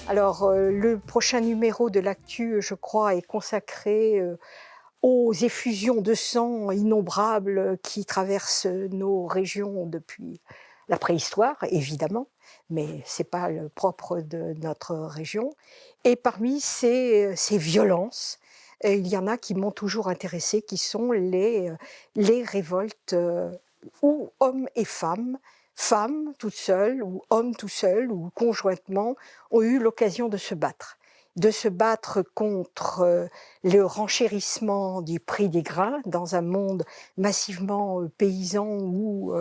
Alors, le prochain numéro de l'Actu, je crois, est consacré aux effusions de sang innombrables qui traversent nos régions depuis la préhistoire, évidemment, mais ce n'est pas le propre de notre région. Et parmi ces violences, il y en a qui m'ont toujours intéressée, qui sont les révoltes où hommes et femmes toutes seules, ou hommes tout seuls, ou conjointement, ont eu l'occasion de se battre contre le renchérissement du prix des grains dans un monde massivement paysan où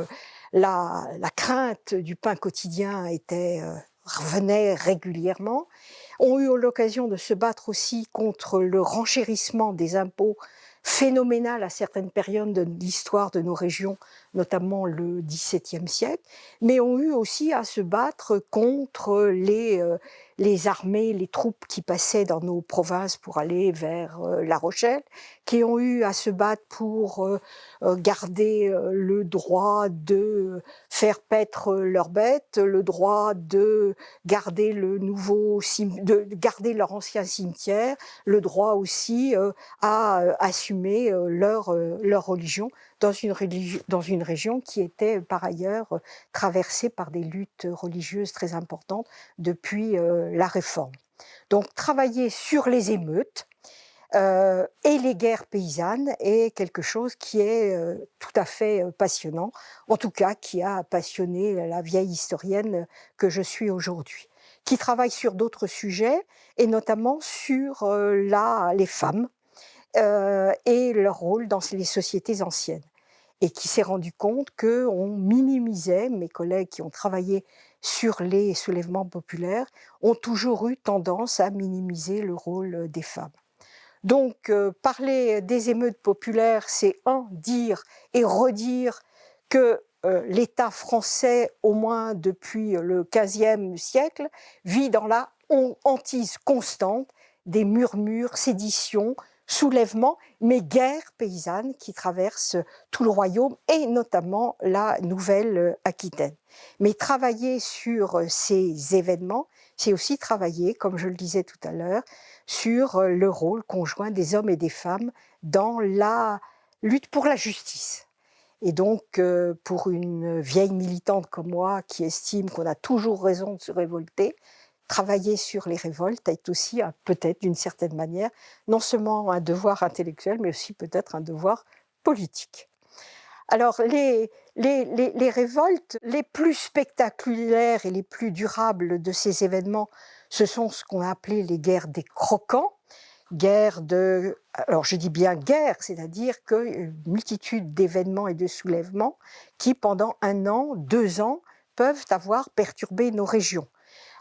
la crainte du pain quotidien revenait régulièrement, ont eu l'occasion de se battre aussi contre le renchérissement des impôts phénoménal à certaines périodes de l'histoire de nos régions, notamment le XVIIe siècle, mais ont eu aussi à se battre contre les armées, les troupes qui passaient dans nos provinces pour aller vers La Rochelle, qui ont eu à se battre pour garder le droit de faire paître leurs bêtes, le droit de garder de garder leur ancien cimetière, le droit aussi à assumer leur religion dans une région qui était par ailleurs traversée par des luttes religieuses très importantes depuis la Réforme. Donc travailler sur les émeutes et les guerres paysannes est quelque chose qui est tout à fait passionnant, en tout cas qui a passionné la vieille historienne que je suis aujourd'hui, qui travaille sur d'autres sujets et notamment sur les femmes et leur rôle dans les sociétés anciennes, et qui s'est rendu compte qu'on minimisait, mes collègues qui ont travaillé sur les soulèvements populaires ont toujours eu tendance à minimiser le rôle des femmes. Donc, parler des émeutes populaires, c'est dire et redire que l'État français, au moins depuis le XVe siècle, vit dans la hantise constante des murmures, séditions, soulèvements, mais guerres paysannes qui traversent tout le royaume et notamment la Nouvelle-Aquitaine. Mais travailler sur ces événements, c'est aussi travailler, comme je le disais tout à l'heure, sur le rôle conjoint des hommes et des femmes dans la lutte pour la justice. Et donc, pour une vieille militante comme moi qui estime qu'on a toujours raison de se révolter, travailler sur les révoltes est aussi, peut-être d'une certaine manière, non seulement un devoir intellectuel, mais aussi peut-être un devoir politique. Alors, les révoltes les plus spectaculaires et les plus durables de ces événements, ce sont ce qu'on a appelé les guerres des croquants. Alors je dis bien guerre, c'est-à-dire qu'une multitude d'événements et de soulèvements qui, pendant 1 an, 2 ans, peuvent avoir perturbé nos régions.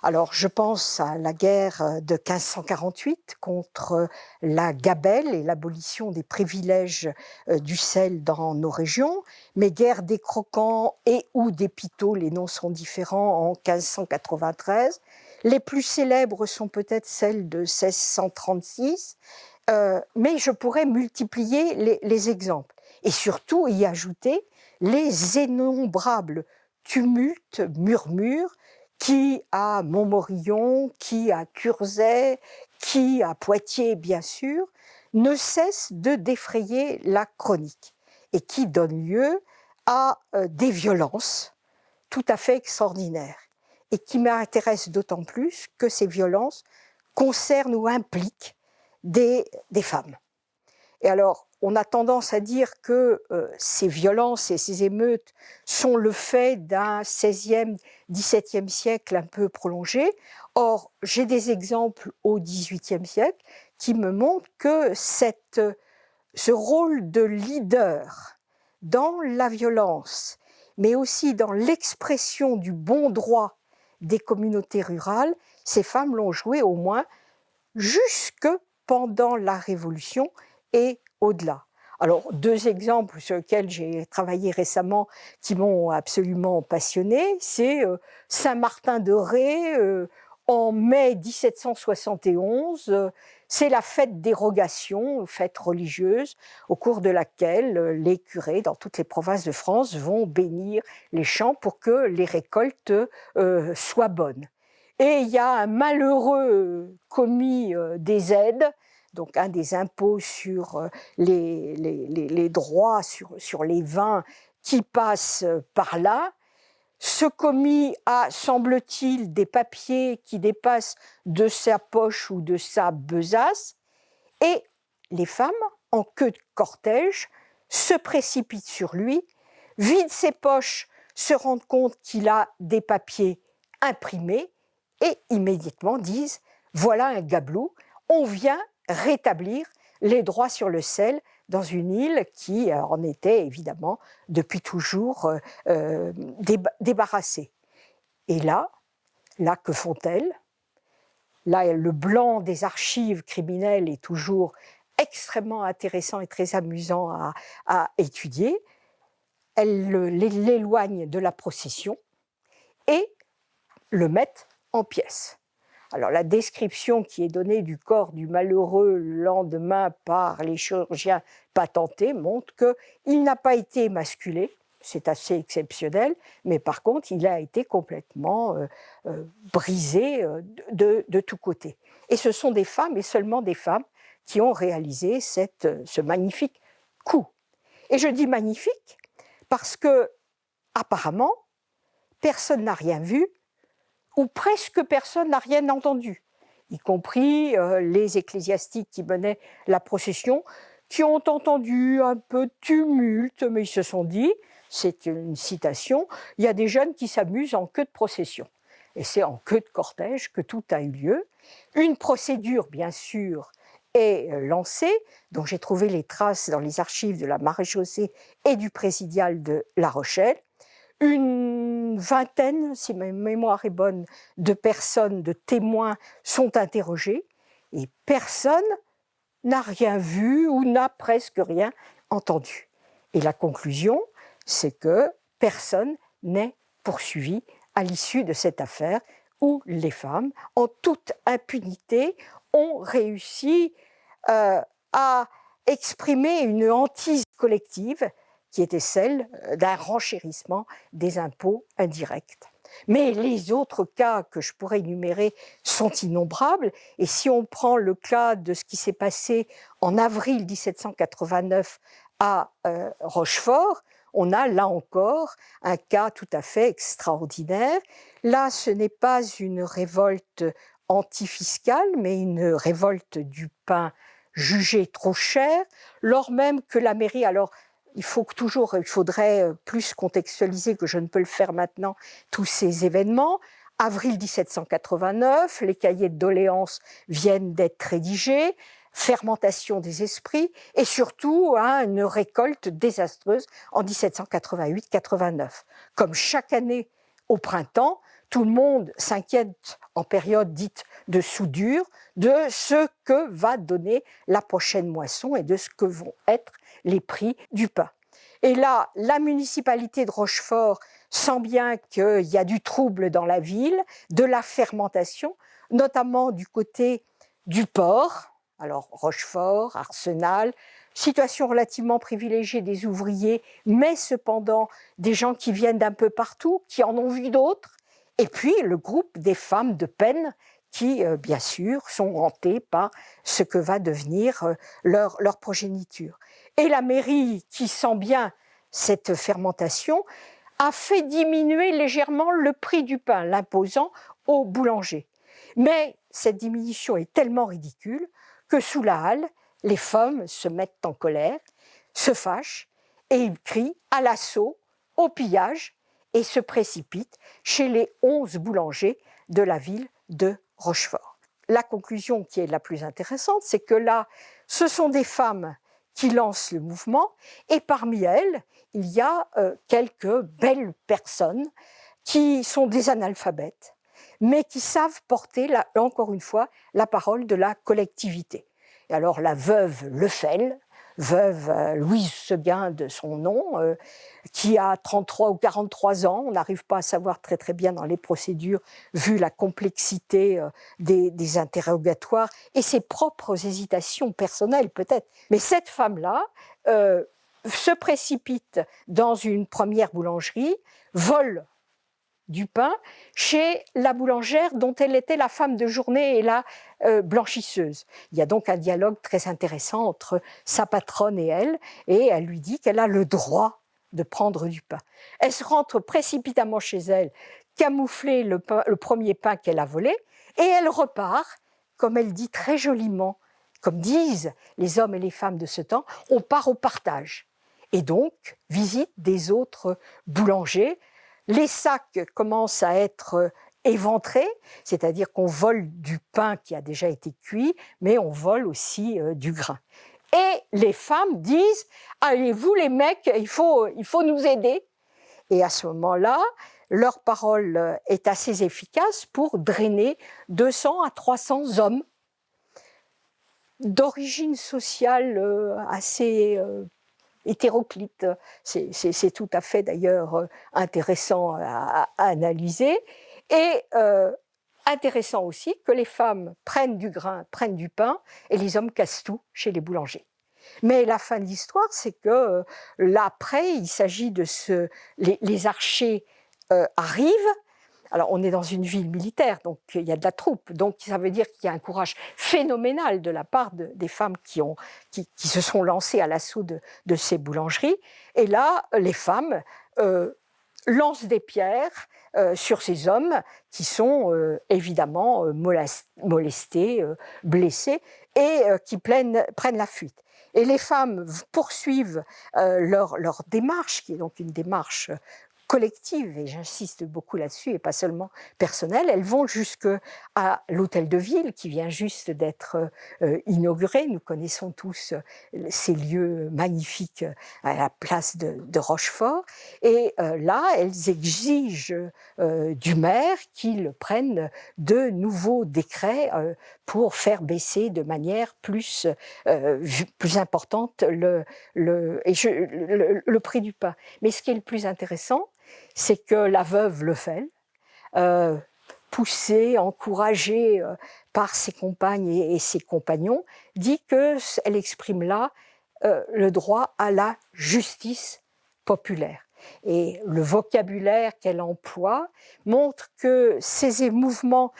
Alors, je pense à la guerre de 1548 contre la gabelle et l'abolition des privilèges du sel dans nos régions, mais guerre des croquants et ou des pitots, les noms sont différents, en 1593. Les plus célèbres sont peut-être celles de 1636, mais je pourrais multiplier les exemples et surtout y ajouter les innombrables tumultes, murmures, qui à Montmorillon, qui à Curzay, qui à Poitiers bien sûr, ne cessent de défrayer la chronique et qui donnent lieu à des violences tout à fait extraordinaires et qui m'intéressent d'autant plus que ces violences concernent ou impliquent des femmes. Et alors, on a tendance à dire que ces violences et ces émeutes sont le fait d'un XVIe, XVIIe siècle un peu prolongé. Or, j'ai des exemples au XVIIIe siècle qui me montrent que ce rôle de leader dans la violence, mais aussi dans l'expression du bon droit des communautés rurales, ces femmes l'ont joué au moins jusque pendant la Révolution et au-delà. Alors, 2 exemples sur lesquels j'ai travaillé récemment qui m'ont absolument passionnée, c'est Saint-Martin-de-Ré en mai 1771. C'est la fête d'érogation, fête religieuse, au cours de laquelle les curés dans toutes les provinces de France vont bénir les champs pour que les récoltes soient bonnes. Et il y a un malheureux commis des aides, donc un des impôts sur les droits sur les vins qui passe par là. Ce commis a, semble-t-il, des papiers qui dépassent de sa poche ou de sa besace, et les femmes, en queue de cortège, se précipitent sur lui, vident ses poches, se rendent compte qu'il a des papiers imprimés, et immédiatement disent « Voilà un gabelou, on vient rétablir les droits sur le sel dans une île qui en était évidemment depuis toujours débarrassée. » Et là, que font-elles? Là, le blanc des archives criminelles est toujours extrêmement intéressant et très amusant à étudier. Elles l'éloignent de la procession et le mettent en pièces. Alors, la description qui est donnée du corps du malheureux le lendemain par les chirurgiens patentés montre qu'il n'a pas été émasculé, c'est assez exceptionnel, mais par contre, il a été complètement brisé de tous côtés. Et ce sont des femmes, et seulement des femmes, qui ont réalisé ce magnifique coup. Et je dis magnifique parce que, apparemment, personne n'a rien vu, où presque personne n'a rien entendu, y compris les ecclésiastiques qui menaient la procession, qui ont entendu un peu de tumulte, mais ils se sont dit, c'est une citation, il y a des jeunes qui s'amusent en queue de procession. Et c'est en queue de cortège que tout a eu lieu. Une procédure, bien sûr, est lancée, dont j'ai trouvé les traces dans les archives de la maréchaussée et du présidial de La Rochelle. Une vingtaine, si ma mémoire est bonne, de personnes, de témoins sont interrogés et personne n'a rien vu ou n'a presque rien entendu. Et la conclusion, c'est que personne n'est poursuivi à l'issue de cette affaire où les femmes, en toute impunité, ont réussi à exprimer une hantise collective qui était celle d'un renchérissement des impôts indirects. Mais les autres cas que je pourrais énumérer sont innombrables, et si on prend le cas de ce qui s'est passé en avril 1789 à Rochefort, on a là encore un cas tout à fait extraordinaire. Là, ce n'est pas une révolte antifiscale, mais une révolte du pain jugé trop cher, lors même que la mairie, alors il faudrait plus contextualiser que je ne peux le faire maintenant, tous ces événements. Avril 1789, les cahiers de doléances viennent d'être rédigés, fermentation des esprits, et surtout une récolte désastreuse en 1788-89. Comme chaque année au printemps, tout le monde s'inquiète en période dite de soudure de ce que va donner la prochaine moisson et de ce que vont être les prix du pain. Et là, la municipalité de Rochefort sent bien qu'il y a du trouble dans la ville, de la fermentation, notamment du côté du port. Alors Rochefort, Arsenal, situation relativement privilégiée des ouvriers, mais cependant des gens qui viennent d'un peu partout, qui en ont vu d'autres. Et puis le groupe des femmes de peine qui, bien sûr, sont hantées par ce que va devenir leur progéniture. Et la mairie, qui sent bien cette fermentation, a fait diminuer légèrement le prix du pain, l'imposant aux boulangers. Mais cette diminution est tellement ridicule que sous la halle, les femmes se mettent en colère, se fâchent et ils crient à l'assaut, au pillage, et se précipitent chez les 11 boulangers de la ville de Rochefort. La conclusion qui est la plus intéressante, c'est que là, ce sont des femmes qui lancent le mouvement, et parmi elles, il y a quelques belles personnes qui sont des analphabètes, mais qui savent porter, là, encore une fois, la parole de la collectivité. Et alors la veuve Lefel, veuve Louise Seguin de son nom, qui a 33 ou 43 ans, on n'arrive pas à savoir très très bien dans les procédures, vu la complexité des interrogatoires et ses propres hésitations personnelles peut-être. Mais cette femme-là se précipite dans une première boulangerie, vole du pain chez la boulangère dont elle était la femme de journée et la blanchisseuse. Il y a donc un dialogue très intéressant entre sa patronne et elle lui dit qu'elle a le droit de prendre du pain. Elle se rentre précipitamment chez elle, camoufler le premier pain qu'elle a volé, et elle repart, comme elle dit très joliment, comme disent les hommes et les femmes de ce temps, on part au partage. Et donc, visite des autres boulangers. Les sacs commencent à être éventrés, c'est-à-dire qu'on vole du pain qui a déjà été cuit, mais on vole aussi du grain. Et les femmes disent « Allez, vous les mecs, il faut nous aider ». Et à ce moment-là, leur parole est assez efficace pour drainer 200 à 300 hommes d'origine sociale assez hétéroclite. C'est tout à fait d'ailleurs intéressant à analyser. Et intéressant aussi que les femmes prennent du grain, prennent du pain, et les hommes cassent tout chez les boulangers. Mais la fin de l'histoire, c'est que là, après, il s'agit de les archers arrivent. Alors, on est dans une ville militaire, donc il y a de la troupe. Donc, ça veut dire qu'il y a un courage phénoménal de la part des femmes qui se sont lancées à l'assaut de ces boulangeries. Et là, les femmes lancent des pierres sur ces hommes qui sont évidemment molestés, blessés et qui prennent la fuite. Et les femmes poursuivent leur démarche, qui est donc une démarche collective, et j'insiste beaucoup là-dessus, et pas seulement personnelle. Elles vont jusqu'à l'hôtel de ville qui vient juste d'être inauguré. Nous connaissons tous ces lieux magnifiques à la place de Rochefort. Et là, elles exigent du maire qu'il prenne de nouveaux décrets pour faire baisser de manière plus importante le prix du pain. Mais ce qui est le plus intéressant, c'est que la veuve Lefel, poussée, encouragée par ses compagnes et ses compagnons, dit qu'elle exprime là le droit à la justice populaire. Et le vocabulaire qu'elle emploie montre que ces mouvements,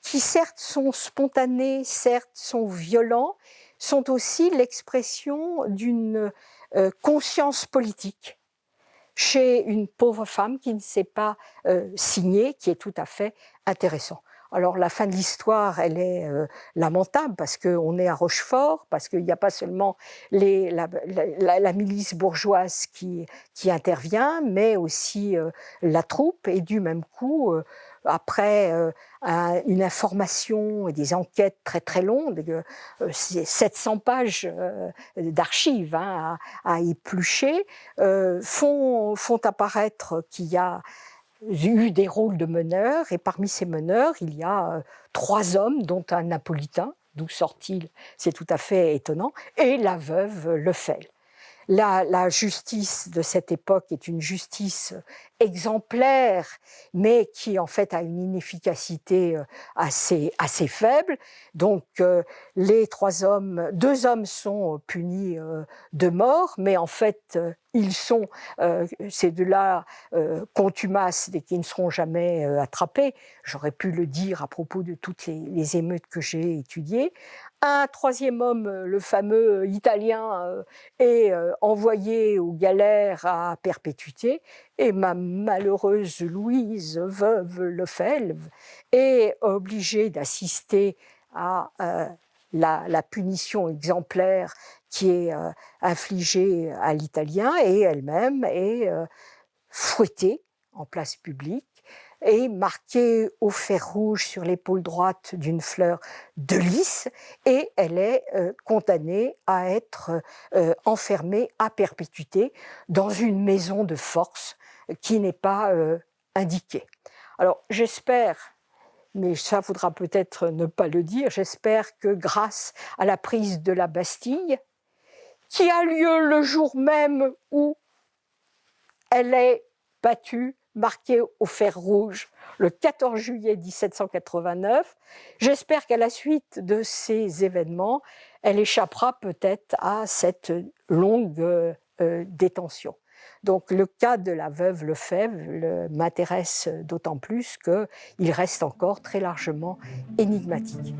qui certes sont spontanés, certes sont violents, sont aussi l'expression d'une conscience politique chez une pauvre femme qui ne s'est pas signée, qui est tout à fait intéressant. Alors la fin de l'histoire, elle est lamentable parce qu'on est à Rochefort, parce qu'il n'y a pas seulement la milice bourgeoise qui intervient, mais aussi la troupe, et du même coup, après une information et des enquêtes très très longues, 700 pages d'archives à éplucher, font apparaître qu'il y a eu des rôles de meneurs, et parmi ces meneurs, il y a 3 hommes, dont un napolitain, d'où sort-il, c'est tout à fait étonnant, et la veuve Lefel. La justice de cette époque est une justice exemplaire, mais qui en fait a une inefficacité assez faible. Donc les 2 hommes sont punis de mort, mais en fait ils sont ces 2-là contumaces et qui ne seront jamais attrapés. J'aurais pu le dire à propos de toutes les émeutes que j'ai étudiées. Un 3e homme, le fameux italien, est envoyé aux galères à perpétuité, et ma malheureuse Louise, veuve Lefel, est obligée d'assister à la punition exemplaire qui est infligée à l'Italien, et elle-même est fouettée en place publique et marquée au fer rouge sur l'épaule droite d'une fleur de lys, et elle est condamnée à être enfermée à perpétuité dans une maison de force qui n'est pas indiquée. Alors j'espère, mais ça faudra peut-être ne pas le dire, j'espère que grâce à la prise de la Bastille, qui a lieu le jour même où elle est battue, marquée au fer rouge, le 14 juillet 1789. J'espère qu'à la suite de ces événements, elle échappera peut-être à cette longue détention. Donc le cas de la veuve Lefebvre m'intéresse d'autant plus qu'il reste encore très largement énigmatique.